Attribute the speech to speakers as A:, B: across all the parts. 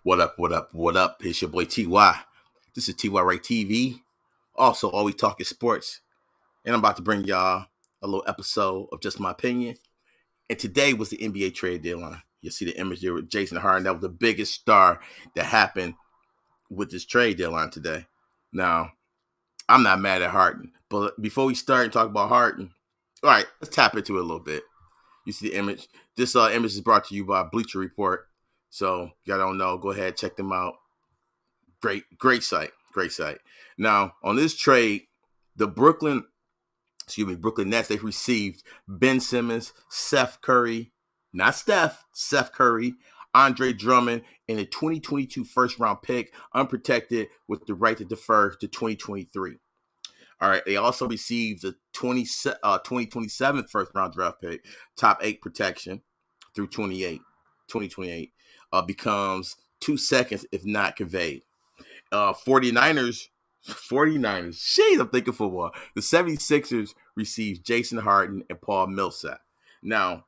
A: What up, what up, what up? It's your boy TY. This is TYRheaTV. Also, always talking sports. And I'm about to bring y'all a little episode of Just My Opinion. And today was the NBA trade deadline. You see the image there with Jason Harden. That was the biggest star that happened with this trade deadline today. Now, I'm not mad at Harden. But before we start and talk about Harden, all right, let's tap into it a little bit. You see the image. This image is brought to you by Bleacher Report. So y'all don't know, go ahead, check them out. Great site. Now, on this trade, the Brooklyn Nets, they've received Ben Simmons, Seth Curry, not Seth Curry, Andre Drummond, and a 2022 first-round pick, unprotected with the right to defer to 2023. All right, they also received a 2027 first-round draft pick, top 8 protection through 2028. Becomes 2 seconds if not conveyed. 49ers, shade, I'm thinking football. The 76ers received Jason Harden and Paul Millsap. Now,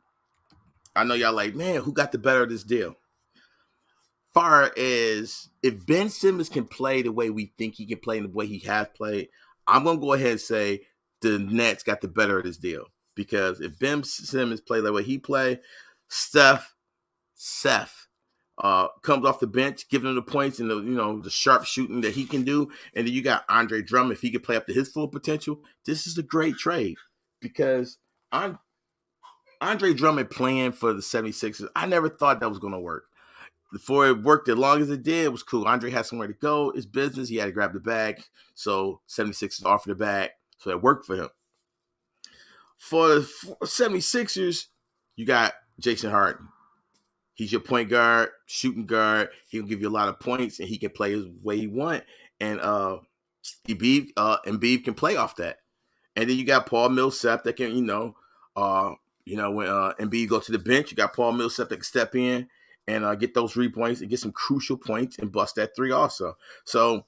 A: I know y'all like, man, who got the better of this deal? Far as if Ben Simmons can play the way we think he can play and the way he has played, I'm going to go ahead and say the Nets got the better of this deal. Because if Ben Simmons played the way he played, Seth comes off the bench, giving him the points and the sharp shooting that he can do. And then you got Andre Drummond, if he can play up to his full potential. This is a great trade because Andre Drummond playing for the 76ers, I never thought that was going to work. Before it worked as long as it did, it was cool. Andre had somewhere to go. It's business. He had to grab the bag. So 76ers offered the bag. So it worked for him. For the 76ers, you got Jason Harden. He's your point guard, shooting guard. He'll give you a lot of points, and he can play his way he want. And Embiid can play off that. And then you got Paul Millsap that can, when Embiid goes to the bench, you got Paul Millsap that can step in and get those 3 points and get some crucial points and bust that three also. So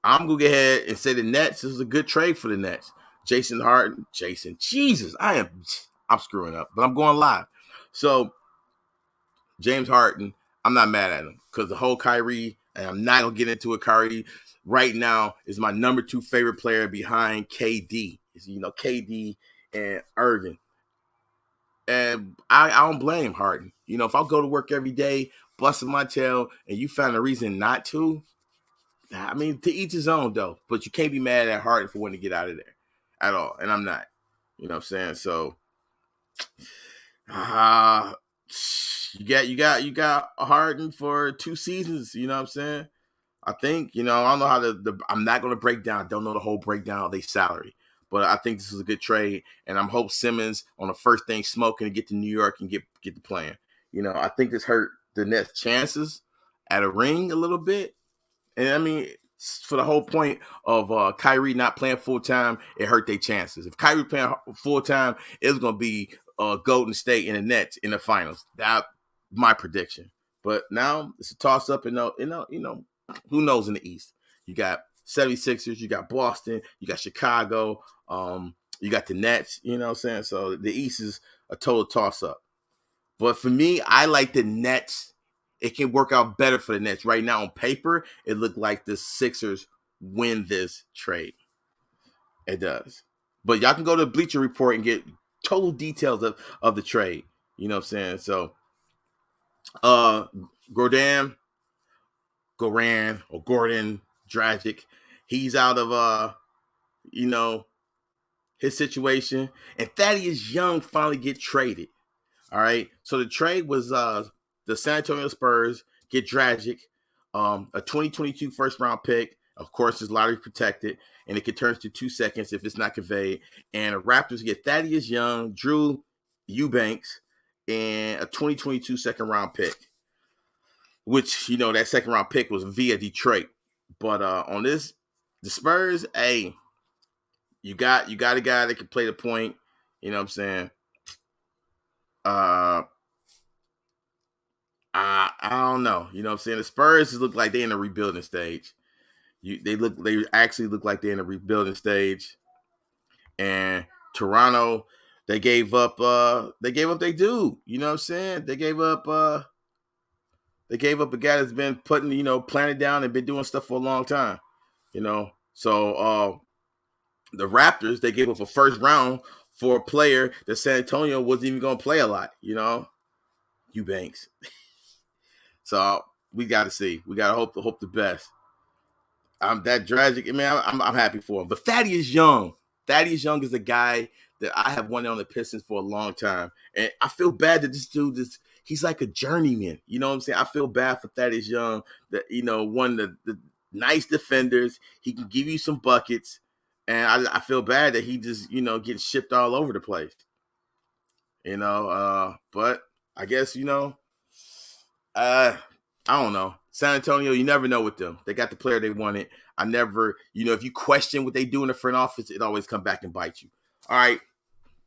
A: I'm going to go ahead and say the Nets, this is a good trade for the Nets. Jason Harden, Jesus, I'm screwing up, but I'm going live. So James Harden, I'm not mad at him because the whole Kyrie, and I'm not going to get into it, Kyrie right now is my number 2 favorite player behind KD. KD and Irving. And I don't blame Harden. If I go to work every day, busting my tail, and you found a reason not to, I mean, to each his own, though. But you can't be mad at Harden for wanting to get out of there at all. And I'm not. You know what I'm saying? So, you got Harden for 2 seasons. You know what I'm saying? I think, I don't know how I'm not going to break down. I don't know the whole breakdown of their salary. But I think this is a good trade, and I'm hope Simmons on the first thing smoking to get to New York and get the playing. I think this hurt the Nets' chances at a ring a little bit. And I mean, for the whole point of Kyrie not playing full time, it hurt their chances. If Kyrie playing full time, it's going to be Golden State and the Nets in the finals. That's my prediction. But now it's a toss up, and who knows in the East? You got 76ers, you got Boston, you got Chicago, you got the Nets, you know what I'm saying? So the East is a total toss-up. But for me, I like the Nets. It can work out better for the Nets. Right now on paper, it looked like the Sixers win this trade. It does. But y'all can go to Bleacher Report and get total details of the trade. You know what I'm saying? So Gordon Dragic, he's out of his situation, and Thaddeus Young finally get traded. All right, so the trade was the San Antonio Spurs get Dragic, a 2022 first round pick. Of course, it's lottery protected, and it can turn to 2 seconds if it's not conveyed. And the Raptors get Thaddeus Young, Drew Eubanks, and a 2022 second round pick. Which, that second round pick was via Detroit. But on this, the Spurs, hey, you got a guy that can play the point. You know what I'm saying? I don't know. You know what I'm saying? The Spurs look like they're in a rebuilding stage. They actually look like they're in a rebuilding stage. And Toronto, they gave up their dude. You know what I'm saying? They gave up They gave up a guy that's been putting, planted down and been doing stuff for a long time. So the Raptors, they gave up a first round for a player that San Antonio wasn't even going to play a lot. Eubanks. So we got to see. We got to hope the best. That tragic. I mean, I'm happy for him. But Thaddeus Young. Thaddeus Young is a guy that I have wanted on the Pistons for a long time. And I feel bad that this dude he's like a journeyman. You know what I'm saying? I feel bad for Thaddeus Young that, one of the nice defenders. He can give you some buckets. And I feel bad that he just, gets shipped all over the place. But I guess, I don't know. San Antonio, you never know with them. They got the player they wanted. I never, if you question what they do in the front office, it always come back and bite you. All right.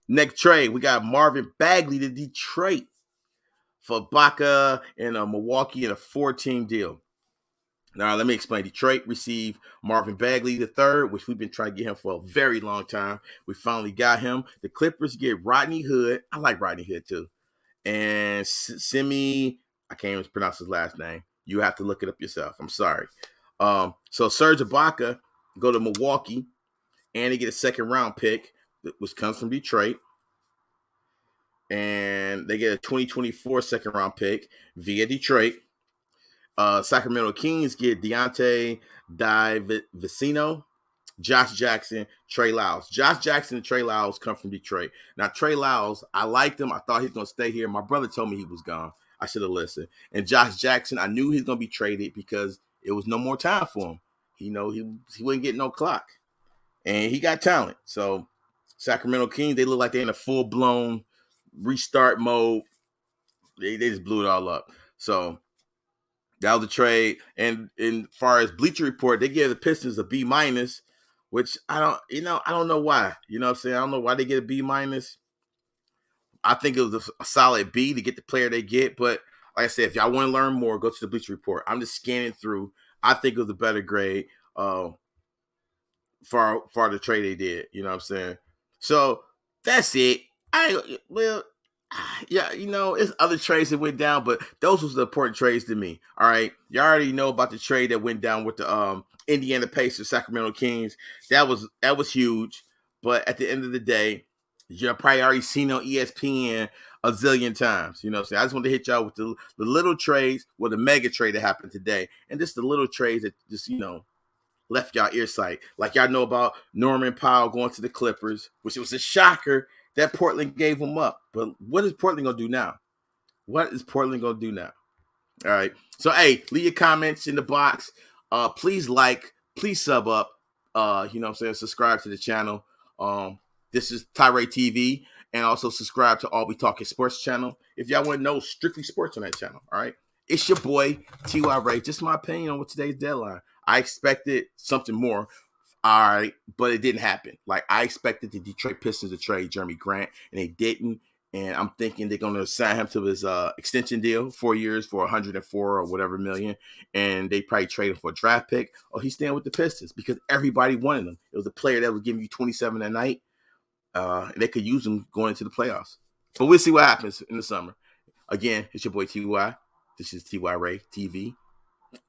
A: Next trade, we got Marvin Bagley to Detroit for Baca and Milwaukee in a 4-team deal. Now, let me explain. Detroit received Marvin Bagley III, which we've been trying to get him for a very long time. We finally got him. The Clippers get Rodney Hood. I like Rodney Hood, too. And I can't even pronounce his last name. You have to look it up yourself. I'm sorry. So Serge Ibaka go to Milwaukee, and they get a second-round pick, which comes from Detroit. And they get a 2024 second-round pick via Detroit. Sacramento Kings get Deontay Vicino, Josh Jackson, Trey Lyles. Josh Jackson and Trey Lyles come from Detroit. Now, Trey Lyles, I liked him. I thought he was going to stay here. My brother told me he was gone. I should have listened. And Josh Jackson, I knew he was going to be traded because it was no more time for him. He wouldn't get no clock. And he got talent. So, Sacramento Kings, they look like they're in a full-blown restart mode. They just blew it all up. So, that was the trade. And as far as Bleacher Report, they gave the Pistons a B-, which I don't know why. You know what I'm saying? I don't know why they get a B-. I think it was a solid B to get the player they get. But like I said, if y'all want to learn more, go to the Bleacher Report. I'm just scanning through. I think it was a better grade for the trade they did. You know what I'm saying? So that's it. Yeah, it's other trades that went down, but those was the important trades to me. All right. You already know about the trade that went down with the Indiana Pacers, Sacramento Kings. That was huge. But at the end of the day, you've probably already seen on ESPN a zillion times. You know what I'm saying? I just want to hit y'all with the little trades, the mega trade that happened today. And just the little trades that just, left y'all earsight. Like y'all know about Norman Powell going to the Clippers, which was a shocker that Portland gave him up. But what is Portland going to do now? What is Portland going to do now? All right. So, hey, leave your comments in the box. Please like, please sub up. You know what I'm saying? Subscribe to the channel. This is TYRheaTV. And also subscribe to All We Talking Sports channel if y'all want to know strictly sports on that channel. All right. It's your boy, TYRhe. Just my opinion on what today's deadline. I expected something more. All right, but it didn't happen. Like, I expected the Detroit Pistons to trade Jeremy Grant, and they didn't. And I'm thinking they're going to sign him to his extension deal, 4 years for 104 or whatever million. And they probably trade him for a draft pick. Or he's staying with the Pistons because everybody wanted him. It was a player that was giving you 27 a night. And they could use him going into the playoffs. But we'll see what happens in the summer. Again, it's your boy TY. This is TYRheaTV.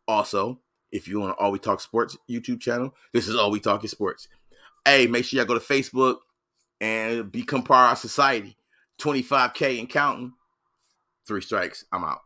A: Also, if you want to All We Talk Sports YouTube channel, this is All We Talking Sports. Hey, make sure y'all go to Facebook and become part of our society. 25K and counting. 3 strikes. I'm out.